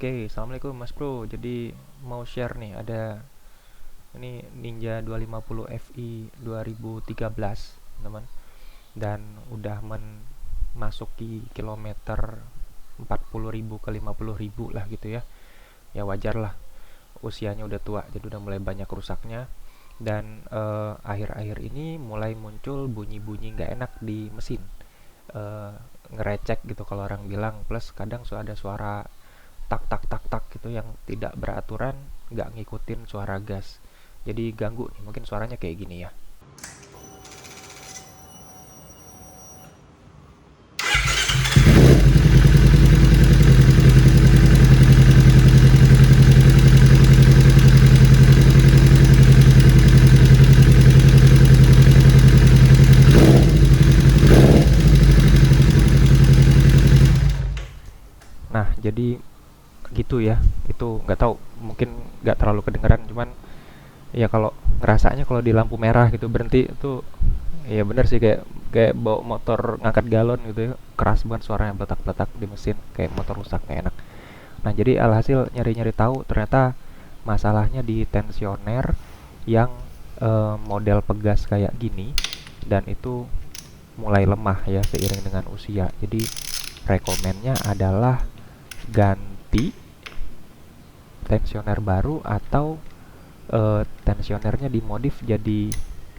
Oke, assalamualaikum Mas Bro. Jadi mau share nih, ada ini Ninja 250 Fi 2013, teman. Dan udah memasuki kilometer 40.000 ke 50.000 lah gitu ya. Ya wajar lah, usianya udah tua, jadi udah mulai banyak rusaknya. Dan akhir-akhir ini mulai muncul bunyi-bunyi nggak enak di mesin. Eh, Ngerecek gitu kalau orang bilang. Plus kadang ada suara tak tak tak tak gitu yang tidak beraturan, nggak ngikutin suara gas. Jadi ganggu nih, mungkin suaranya kayak gini ya. Nah, jadi gitu ya. Itu nggak tahu, mungkin nggak terlalu kedengeran, cuman ya kalau ngerasanya kalau di lampu merah gitu berhenti itu, ya bener sih, kayak kayak bawa motor ngangkat galon gitu ya. Keras banget suaranya, beletak-beletak di mesin, kayak motor rusak, nggak enak. Nah, jadi alhasil nyari-nyari tahu, ternyata masalahnya di tensioner yang model pegas kayak gini, dan itu mulai lemah ya seiring dengan usia. Jadi rekomennya adalah ganti tensioner baru, atau tensionernya dimodif jadi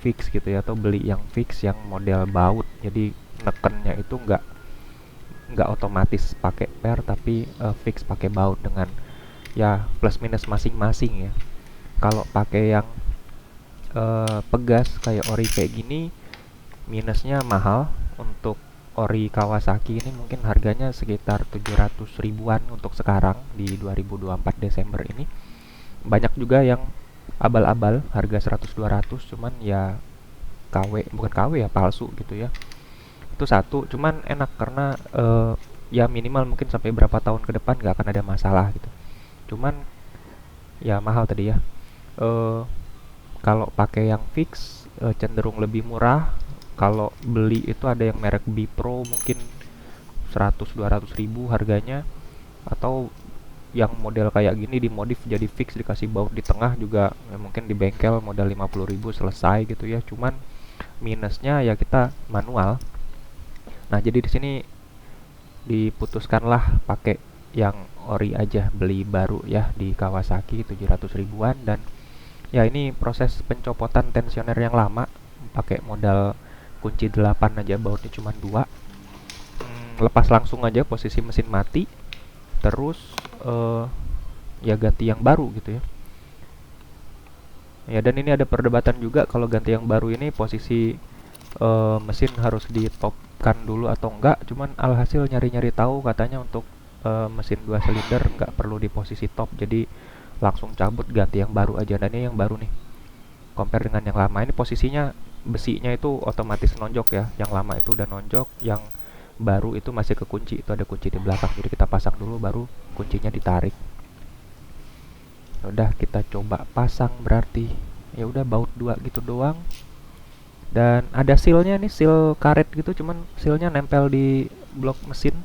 fix gitu ya, atau beli yang fix yang model baut. Jadi nekennya itu nggak otomatis pakai per, tapi fix pakai baut dengan ya plus minus masing-masing ya. Kalau pakai yang pegas kayak ori kayak gini, minusnya mahal. Untuk ori Kawasaki ini mungkin harganya sekitar 700 ribuan untuk sekarang di 2024 Desember ini. Banyak juga yang abal-abal harga 100-200, cuman ya KW, bukan KW ya, palsu gitu ya. Itu satu, cuman enak karena ya minimal mungkin sampai berapa tahun ke depan nggak akan ada masalah gitu. Cuman ya mahal tadi ya. eh Kalau pakai yang fix cenderung lebih murah. Kalau beli itu ada yang merek Bipro, mungkin 100-200 ribu harganya. Atau yang model kayak gini dimodif jadi fix, dikasih baut di tengah juga ya, mungkin di bengkel modal 50 ribu selesai gitu ya. Cuman minusnya ya kita manual. Nah, jadi di sini diputuskanlah pakai yang ori aja, beli baru ya di Kawasaki 700 ribuan. Dan ya ini proses pencopotan tensioner yang lama, pakai modal kunci 8 aja, bautnya cuma 2. Lepas langsung aja posisi mesin mati, terus eh, ya ganti yang baru gitu ya. Ya, dan ini ada perdebatan juga kalau ganti yang baru ini posisi mesin harus di topkan dulu atau enggak. Cuman alhasil nyari-nyari tahu katanya untuk mesin 2 silinder nggak perlu di posisi top, jadi langsung cabut ganti yang baru aja. Dan ini yang baru nih, compare dengan yang lama, ini posisinya besinya itu otomatis nonjok ya. Yang lama itu udah nonjok, yang baru itu masih kekunci, itu ada kunci di belakang, jadi kita pasang dulu baru kuncinya ditarik. Udah, kita coba pasang. Berarti ya udah baut 2 gitu doang. Dan ada sealnya nih, seal karet gitu, cuman sealnya nempel di blok mesin.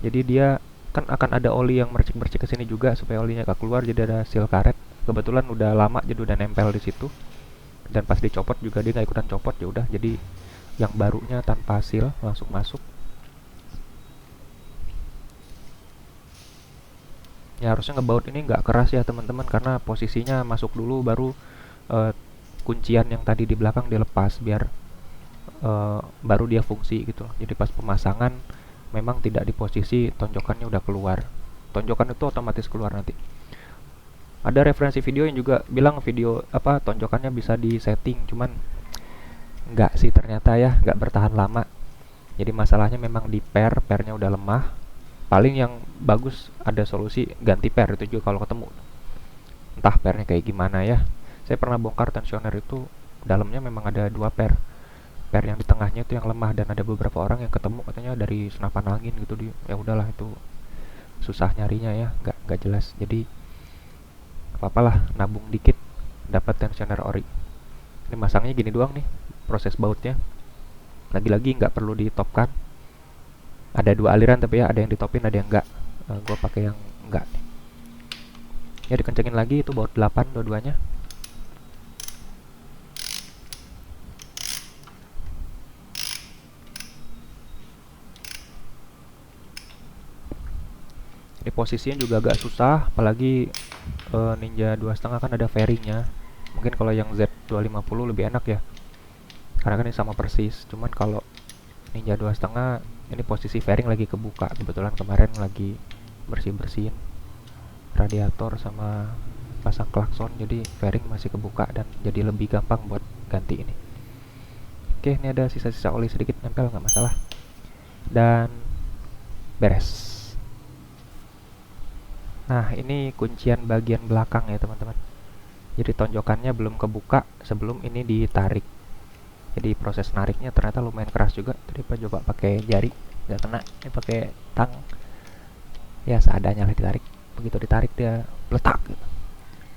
Jadi dia kan akan ada oli yang mercik-mercik ke sini juga supaya olinya gak keluar, jadi ada seal karet. Kebetulan udah lama jadi udah nempel di situ. Dan pas dicopot juga dia nggak ikutan copot, ya udah, jadi yang barunya tanpa seal langsung masuk. Ya harusnya ngebaut ini nggak keras ya teman-teman, karena posisinya masuk dulu baru eh, kuncian yang tadi di belakang dilepas, biar baru dia fungsi gitu. Jadi pas pemasangan memang tidak di posisi tonjokannya udah keluar. Tonjokan itu otomatis keluar nanti. Ada referensi video yang juga bilang video apa tonjokannya bisa di setting, cuman nggak sih ternyata ya, nggak bertahan lama. Jadi masalahnya memang di pernya udah lemah. Paling yang bagus ada solusi ganti per, itu juga kalau ketemu. Entah pernya kayak gimana ya. Saya pernah bongkar tensioner itu, dalamnya memang ada 2 per yang di tengahnya itu yang lemah. Dan ada beberapa orang yang ketemu katanya dari senapan angin gitu. Ya udahlah, itu susah nyarinya ya, nggak jelas. Jadi apalah, nabung dikit dapat tensioner ori. Ini masangnya gini doang nih, proses bautnya. Lagi-lagi nggak perlu ditopkan. Ada 2 aliran tapi ya, ada yang ditopin ada yang enggak. Gue pakai yang enggak nih. Ya dikencengin lagi, itu baut 8 dua-duanya. Ini posisinya juga agak susah, apalagi Ninja 2,5 kan ada fairingnya. Mungkin kalau yang Z250 lebih enak ya, karena kan ini sama persis. Cuman kalau Ninja 2,5 ini posisi fairing lagi kebuka. Kebetulan kemarin lagi bersih-bersihin radiator sama pasang klakson, jadi fairing masih kebuka dan jadi lebih gampang buat ganti ini. Oke, ini ada sisa-sisa oli sedikit nempel, nggak masalah. Dan beres. Nah, ini kuncian bagian belakang ya teman-teman. Jadi tonjokannya belum kebuka sebelum ini ditarik. Jadi proses nariknya ternyata lumayan keras juga. Tadi Pak coba pakai jari, nggak kena. Ini pakai tang. Ya seadanya lah ditarik. Begitu ditarik dia letak gitu.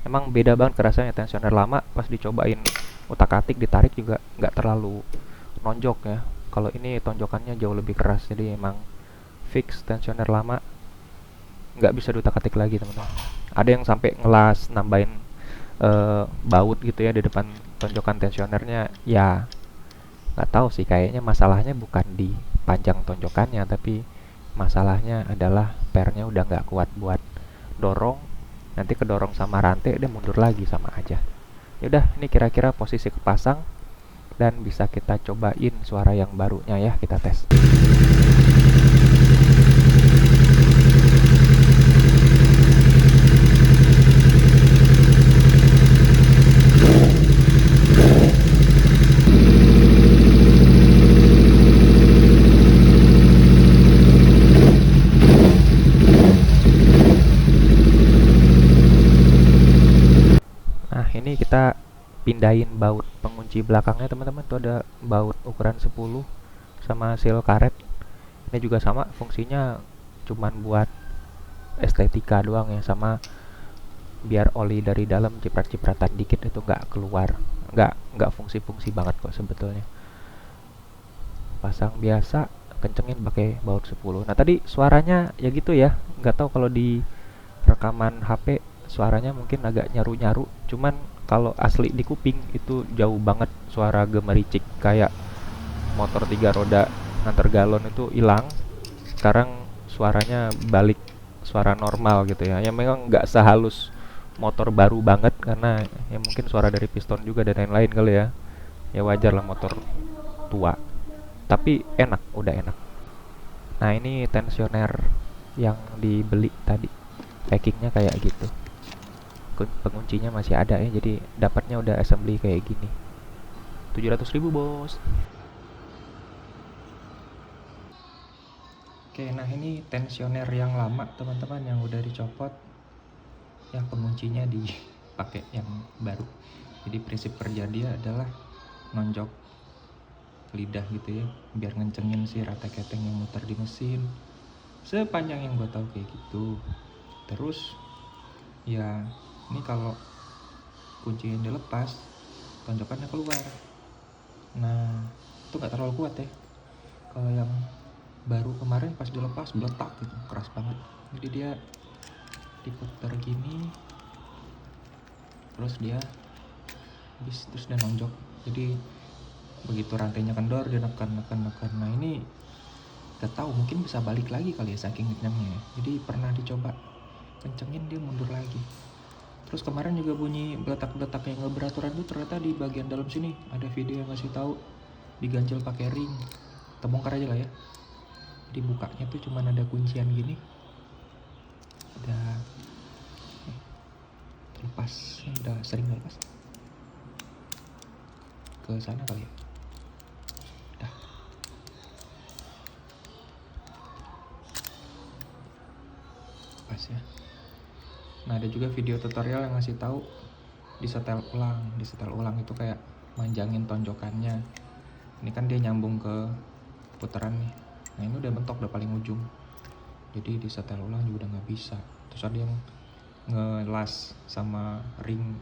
Emang beda banget kerasanya tensioner lama, pas dicobain utak-atik ditarik juga nggak terlalu nonjok ya. Kalau ini tonjokannya jauh lebih keras, jadi emang fix tensioner lama nggak bisa diutak-atik lagi teman-teman. Ada yang sampai ngelas nambahin baut gitu ya di depan tonjokan tensionernya. Ya nggak tahu sih, kayaknya masalahnya bukan di panjang tonjokannya, tapi masalahnya adalah pernya udah nggak kuat buat dorong. Nanti kedorong sama rantai dia mundur lagi, sama aja. Yaudah, ini kira-kira posisi kepasang dan bisa kita cobain suara yang barunya ya, kita tes. Nah, ini kita pindahin baut pengunci belakangnya teman-teman. Tuh ada baut ukuran 10 sama seal karet. Ini juga sama, fungsinya cuman buat estetika doang ya, sama biar oli dari dalam ciprat-cipratan dikit itu nggak keluar. Nggak fungsi-fungsi banget kok sebetulnya. Pasang biasa, kencengin pakai baut 10. Nah, tadi suaranya ya gitu ya. Nggak tahu kalau di rekaman HP suaranya mungkin agak nyaru-nyaru, cuman kalau asli di kuping itu jauh banget suara gemericik, kayak motor 3 roda nganter galon itu hilang. Sekarang suaranya balik suara normal gitu ya. Ya memang nggak sehalus motor baru banget, karena ya mungkin suara dari piston juga dan lain-lain kali ya. Ya wajar lah motor tua. Tapi enak, udah enak. Nah, ini tensioner yang dibeli tadi. Packingnya kayak gitu. Penguncinya masih ada ya, jadi dapatnya udah assembly kayak gini. 700.000 bos. Oke, nah ini tensioner yang lama teman-teman, yang udah dicopot, yang penguncinya dipakai yang baru. Jadi prinsip kerja dia adalah nonjok lidah gitu ya, biar ngencengin si rata keteng yang muter di mesin. Sepanjang yang gue tahu kayak gitu. Terus ya ini kalau kunci yang dilepas, tonjokannya keluar. Nah, itu nggak terlalu kuat ya. Kalau yang baru kemarin pas dilepas meletak gitu, keras banget. Jadi dia diputar gini, terus dia nonjok. Jadi begitu rantainya kendor dia neken. Nah ini gak tahu, mungkin bisa balik lagi kali ya saking kencangnya. Jadi pernah dicoba kencengin dia mundur lagi. Terus kemarin juga bunyi beletak-beletak yang nggak beraturan itu ternyata di bagian dalam sini. Ada video yang ngasih tahu diganjel pakai ring. Kita bongkar aja lah ya. Jadi bukanya tuh cuman ada kuncian gini. Udah lepas, udah sering lepas. Ke sana kali ya. Udah. Pas ya. Nah, ada juga video tutorial yang ngasih tahu disetel ulang itu kayak manjangin tonjokannya. Ini kan dia nyambung ke putaran nih. Nah, ini udah mentok, udah paling ujung. Jadi disetel ulang juga udah nggak bisa. Terus ada yang ngelas sama ring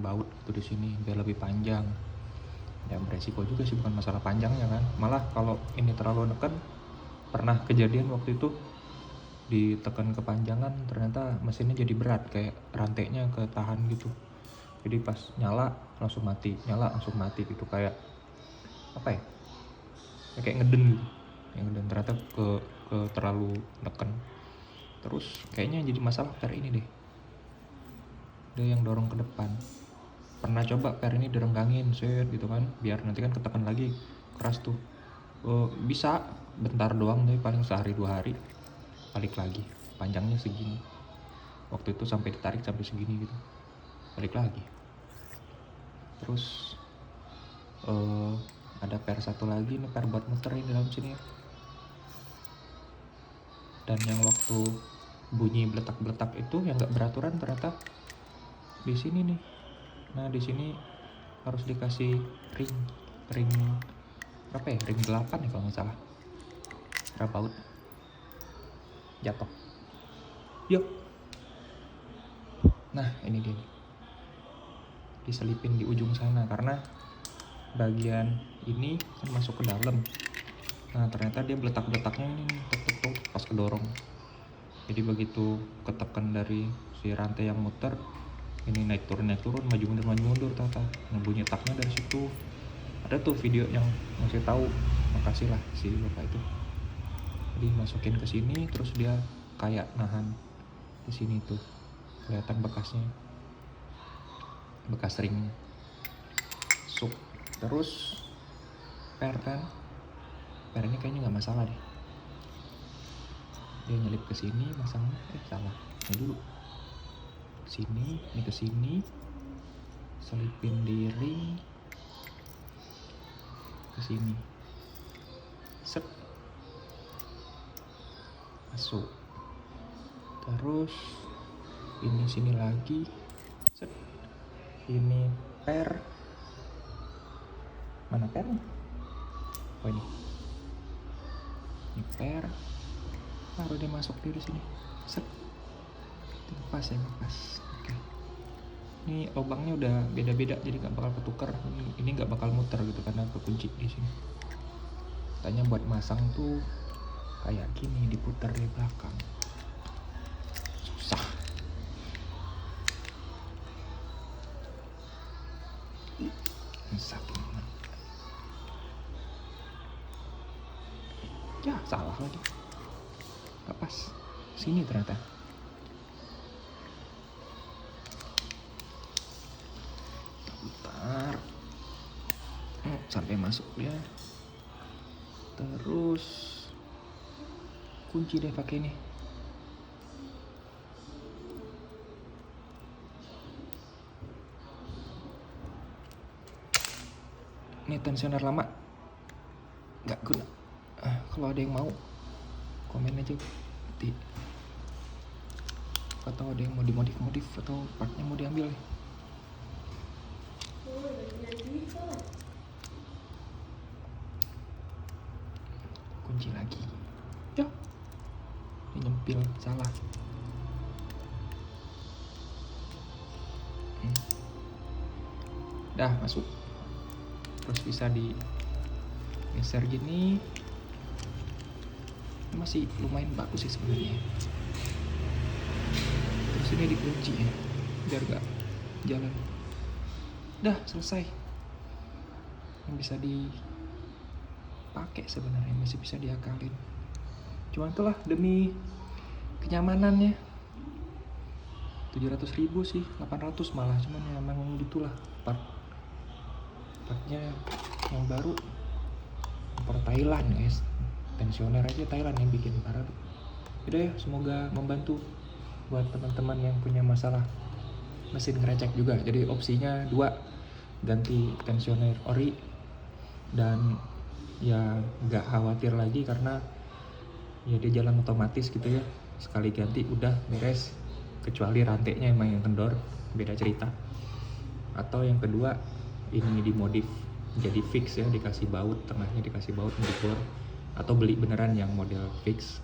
baut itu di sini biar lebih panjang. Ya beresiko juga sih, bukan masalah panjangnya kan. Malah kalau ini terlalu neken, pernah kejadian waktu itu ditekan kepanjangan ternyata mesinnya jadi berat, kayak rantainya ketahan gitu. Jadi pas nyala langsung mati, nyala langsung mati gitu, kayak apa ya, kayak ngeden gitu, kayak ngeden. Ternyata ke terlalu neken. Terus kayaknya yang jadi masalah per ini deh, dia yang dorong ke depan. Pernah coba per ini direnggangin set gitu kan, biar nanti kan ketekan lagi keras tuh. Bisa bentar doang, tapi paling sehari 2 hari balik lagi, panjangnya segini. Waktu itu sampai ditarik sampai segini gitu, balik lagi. Terus ada per satu lagi, ini per buat muterin di dalam sini ya. Dan yang waktu bunyi beletak-beletak itu yang nggak beraturan ternyata di sini nih. Nah di sini harus dikasih ring berapa ya, ring 8 ya kalau nggak salah. Rabaut jatuh. Yuk. Nah ini dia nih, diselipin di ujung sana karena bagian ini kan masuk ke dalam. Nah ternyata dia beletak-beletaknya ini nih, tuk pas kedorong. Jadi begitu ketekan dari si rantai yang muter, ini naik turun maju mundur tata. Nah bunyi taknya dari situ. Ada tuh video yang ngasih tahu, makasih lah si bapak itu. Jadi masukin ke sini terus dia kayak nahan di sini tuh, kelihatan bekasnya, bekas ring sub. Terus per ini kayaknya nggak masalah deh, dia nyelip ke sini masangnya salah. Ini dulu sini, ini ke sini, selipin di ring ke sini, set masuk. Terus ini sini lagi, set. Ini per, mana pernya? Oh ini per, baru dia masuk di sini, set. Pas ya, pas. Oke. Ini lubangnya udah beda-beda, jadi nggak bakal ketukar. Ini nggak bakal muter gitu karena kekunci di sini. Katanya buat masang tuh kayak gini, diputar di belakang. Susah. Sakit. Ya salah lagi. Gak pas. Sini ternyata. Bentar. Sampai masuk ya. Terus kunci deh pakai ini. Ini tensioner lama, nggak guna. Kalau ada yang mau komen aja nanti, atau ada yang mau dimodif atau partnya mau diambil. Kunci lagi ya, ini nyempil salah. Dah masuk, terus bisa digeser gini. Masih lumayan bagus sih sebenarnya. Terus ini dikunci ya, biar gak jalan. Dah selesai. Yang bisa dipakai sebenarnya, masih bisa diakalin. Cuma itulah demi kenyamanannya. 700.000 sih, 800 malah. Cuman ya emang gitulah partnya yang baru impor Thailand guys. Tensioner aja Thailand yang bikin, parah. Udah ya, semoga membantu buat teman-teman yang punya masalah mesin ngerecek juga. Jadi opsinya 2, ganti tensioner ori, dan ya nggak khawatir lagi karena ya dia jalan otomatis gitu ya, sekali ganti udah beres, kecuali rantainya emang yang kendor, beda cerita. Atau yang kedua, ini dimodif jadi fix ya, dikasih baut, tengahnya dikasih baut dibor, atau beli beneran yang model fix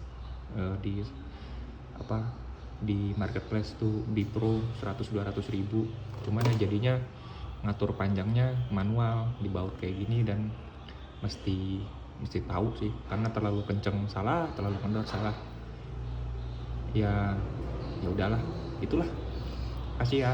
di marketplace tuh di pro 100-200 ribu. Cuman ya jadinya ngatur panjangnya manual di baut kayak gini, dan mesti tahu sih, karena terlalu kenceng salah, terlalu kendor salah. ya ya udahlah, itulah. Kasih ya.